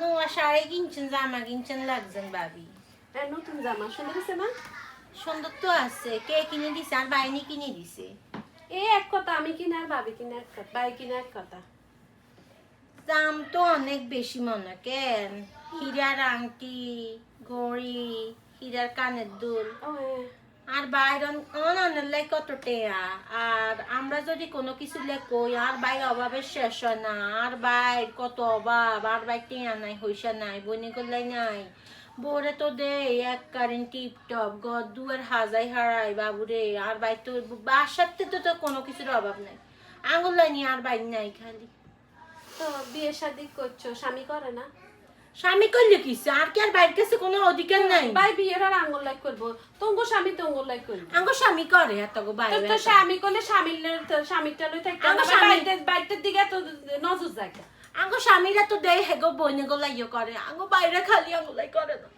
নোয়া শাড়ি কিনছেন, জামা কিনছেন লাগছেন ভাবি। নতুন জামা সুন্দর আছে না? সুন্দর তো আছে। কে কিনে দিছে? আর বাইনি কিনে দিছে। এই এক কথা, আমি কিনা আর ভাবি কিনা এক কথা, ভাই কিনা এক কথা। দাম তো অনেক বেশি মনে কেন? হীরার আংটি, ঘড়ি, হীরার কানের দুল, আর বাইরন অনলাই কত টেয়া। আর আমরা যদি কোনো কিছু কই আর বাইর অভাবের শেষ হয় না। আর বাইর কত অভাব, আর বাইর টেয়া নাই, হইসা নাই, বইনে করলাই নাই। বোরে তো দে এক কারেন্ট টিপ টপ, ঘর দুয়ার হাজাই হারাই বাবুরে। আর বাইর তো বাসাতে তো কোনো কিছুর অভাব নাই। আঙুল নিয়ে আর বাইর নাই খালি। তো বিয়ে শাদী করছো, স্বামী করে না? স্বামী করলে কিছু আর কি? আর বাইরের কাছে কোনো অধিকার নাই। ভাই বিয়ের আর আঙ্গুল লাইক করবো, তোমার স্বামী তোমার লাইক করবো। আঙ্গো স্বামী করে এত গো বাইরে। তো স্বামী করলে স্বামীটা লই থাকতে আমার বাইরের দিকে তো নজর যায়। আঙ্গো স্বামীরা তো দেয় হেগো বইনে গো লাইও করে, আঙ্গো বাইরে খালি আঙ্গুলাই করে না।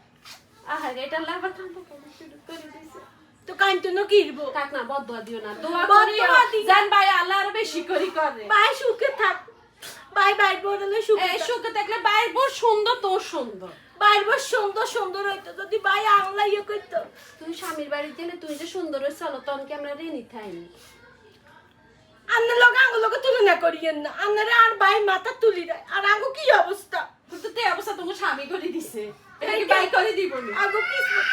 আহা এটা লাভ কান্দ শুরু করে দিছে। তো কাইন্তনো কিরবো? কাক না বদদোয়া দিও না, দোয়া করিও জান ভাই আল্লাহ আর বেশি করে করে। ভাই সুখে থাক, ভাই বাইর বড়লে সুখে। এই সুখে থাকলে ভাই বড় সুন্দর, তোর সুন্দর, বাইর বড় সুন্দর সুন্দর হইতো যদি ভাই আংলাইও কইতো। তুই স্বামীর বাড়ি গেলে তুই যে সুন্দর হয়ে চলো, তখন কি আমরা রেনি থাইনি? আন্নার লোক আঙ্গো লোক তুলনা করিয়েন না। আন্নারা আর ভাই মাথা তুলি দেয়, আর আঙ্গো কি অবস্থা? কিন্তু তে অবস্থা তোমার স্বামী করে দিছে, এটা কি ভাই করে দিব না? আঙ্গো কিসমত।